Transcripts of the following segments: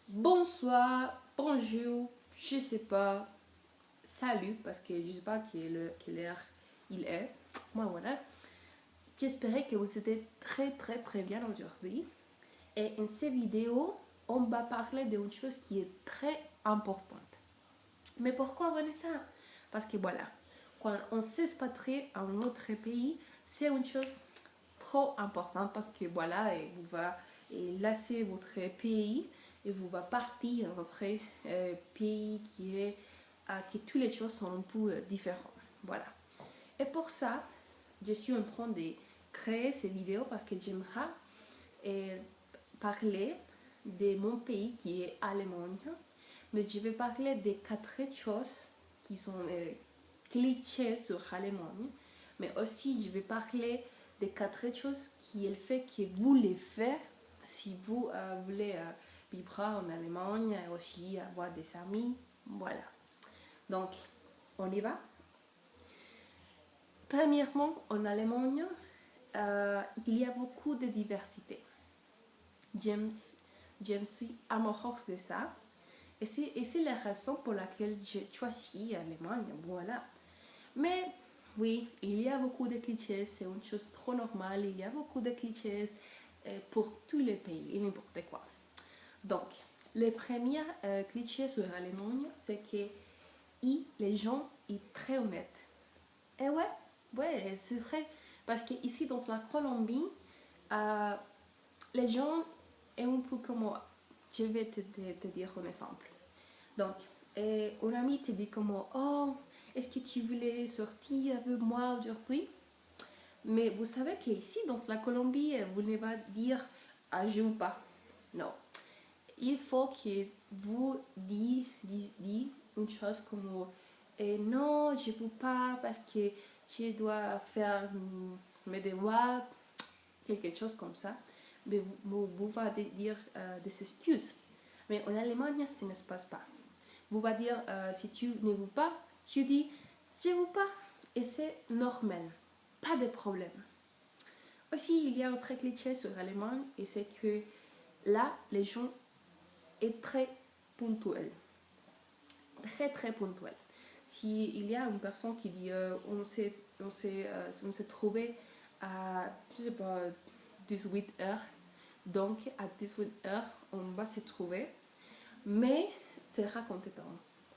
bonsoir, bonjour, je sais pas, salut, parce que je sais pas quelle heure il est. Moi voilà. J'espérais que vous étiez très bien aujourd'hui. Et en cette vidéo, on va parler d'une chose qui est très importante. Mais pourquoi Vanessa? Parce que voilà, quand on s'expatrie à un autre pays, c'est une chose trop importante parce que voilà, et vous va laisser votre pays et vous va partir dans votre pays qui toutes les choses sont un peu différentes. Voilà. Et pour ça, je suis en train de créer ces vidéos parce que j'aimerais parler de mon pays qui est Allemagne, mais je vais parler des quatre choses qui sont clichés sur l'Allemagne, mais aussi je vais parler des quatre choses qui est le fait que vous les faites si vous voulez vivre en Allemagne et aussi avoir des amis. Voilà. Donc, on y va. Premièrement, en Allemagne, il y a beaucoup de diversité. Je suis amoureuse de ça. Et c'est la raison pour laquelle j'ai choisi l'Allemagne. Voilà. Mais oui, il y a beaucoup de clichés, c'est une chose trop normale. Il y a beaucoup de clichés pour tous les pays et n'importe quoi. Donc, le premier cliché sur l'Allemagne, c'est que les gens sont très honnêtes. Et ouais, c'est vrai. Parce qu'ici, dans la Colombie, euh, les gens sont un peu comme moi. Je vais te dire un exemple. Donc, un ami te dit comme oh, est-ce que tu voulais sortir avec moi aujourd'hui? Mais vous savez qu'ici, dans la Colombie, vous ne pas dire ah, je veux pas. Non. Il faut que vous dites une chose comme non, je ne peux pas parce que je dois faire mes devoirs, quelque chose comme ça. Mais vous allez dire des excuses. Mais en Allemagne, ça ne se passe pas. Vous va dire si tu ne veux pas, tu dis je ne veux pas et c'est normal, pas de problème. Aussi, il y a un autre cliché sur l'allemand et c'est que là, les gens sont très ponctuels, très ponctuels. S'il y a une personne qui dit on s'est trouvé à, je sais pas, 18 heures, donc à 18 heures, on va se trouver, mais c'est raconté,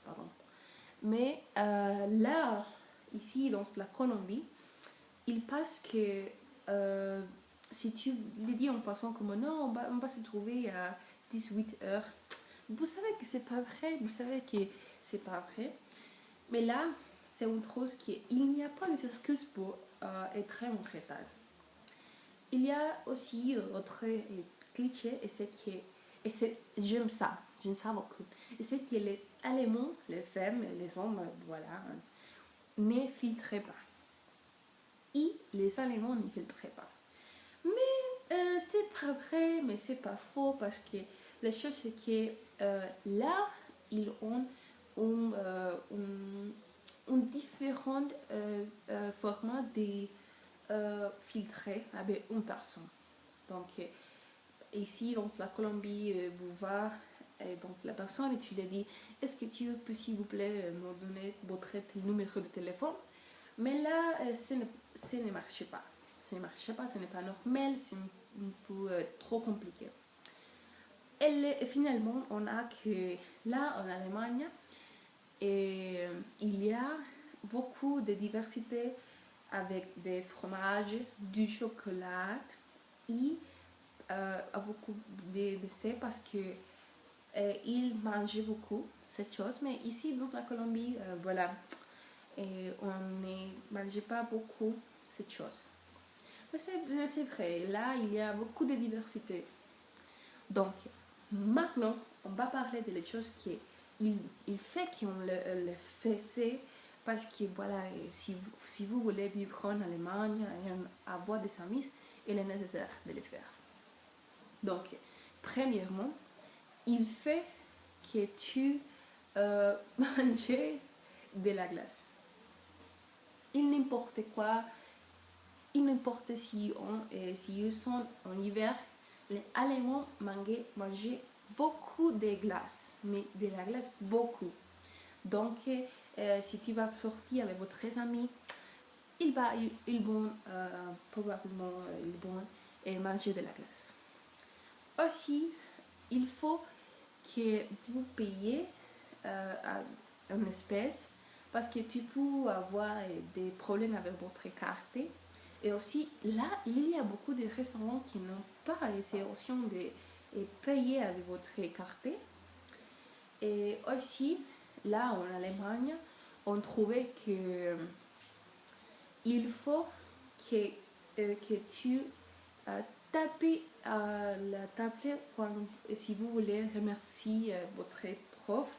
pardon. Mais là, ici, dans la Colombie, il passe que si tu les dis en passant comme non, on va se trouver à 18 heures, vous savez que c'est pas vrai, vous savez que c'est pas vrai. Mais là, c'est une chose qu'il n'y a pas d'excuse pour être en retard. Il y a aussi autre cliché et c'est que j'aime ça beaucoup. Et c'est que les Allemands, les femmes, les hommes, voilà, ne filtrent pas. Et les Allemands ne filtrent pas. Mais c'est pas vrai, mais c'est pas faux parce que la chose c'est que là, ils ont un différent format de filtrer avec une personne. Donc, ici, dans la Colombie, vous va dans la personne et tu lui dis est-ce que tu peux, s'il vous plaît, me donner votre numéro de téléphone? Mais là, ça ne marche pas. Ça ne marche pas, ce n'est pas normal, c'est un peu trop compliqué. Et finalement, on a que là, en Allemagne, il y a beaucoup de diversité avec des fromages, du chocolat et beaucoup de ça parce que ils mangent beaucoup cette chose. Mais ici, dans la Colombie, voilà, on ne mange pas beaucoup cette chose. Mais c'est vrai, là, il y a beaucoup de diversité. Donc, maintenant, on va parler de les choses qui il fait qu'on le faisait parce que voilà, si vous voulez vivre en Allemagne et avoir des amis, il est nécessaire de le faire. Donc, premièrement, il fait que tu manges de la glace. Il n'importe quoi, il n'importe si ils sont en hiver, les Allemands mangent beaucoup de glace, mais de la glace beaucoup. Donc, si tu vas sortir avec votre ami, ils vont probablement manger de la glace. Aussi, il faut que vous payiez en espèces parce que tu peux avoir des problèmes avec votre carte. Et aussi, là, il y a beaucoup de restaurants qui n'ont pas ces options de payer avec votre carte. Et aussi, là, en Allemagne, on trouvait que il faut que tu tapes à la table si vous voulez remercier votre prof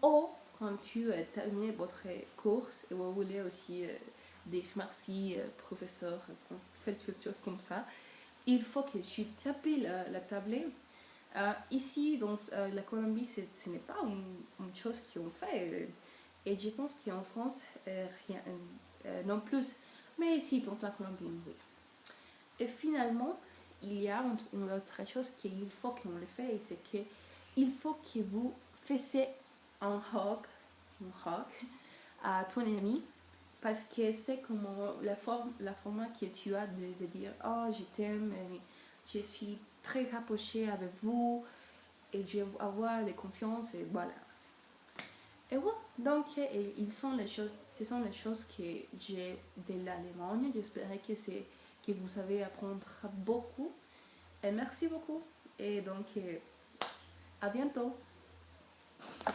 ou quand tu termines votre course et vous voulez aussi dire merci professeur, quelque chose comme ça. Il faut que tu tapes la table. Ici, dans la Colombie, ce n'est pas une chose qu'on fait. Et je pense qu'en France, rien non plus. Mais ici, dans la Colombie, oui. Et finalement, il y a une autre chose qu'il faut qu'on le fasse, c'est qu'il faut que vous fassiez un hug à ton ami, parce que c'est comme la forme que tu as de dire oh je t'aime, je suis très rapprochée avec vous et je veux avoir de confiance et voilà. Et voilà, donc ce sont les choses que j'ai de l'Allemagne. J'espère que vous savez apprendre beaucoup. Et merci beaucoup. Et donc, à bientôt.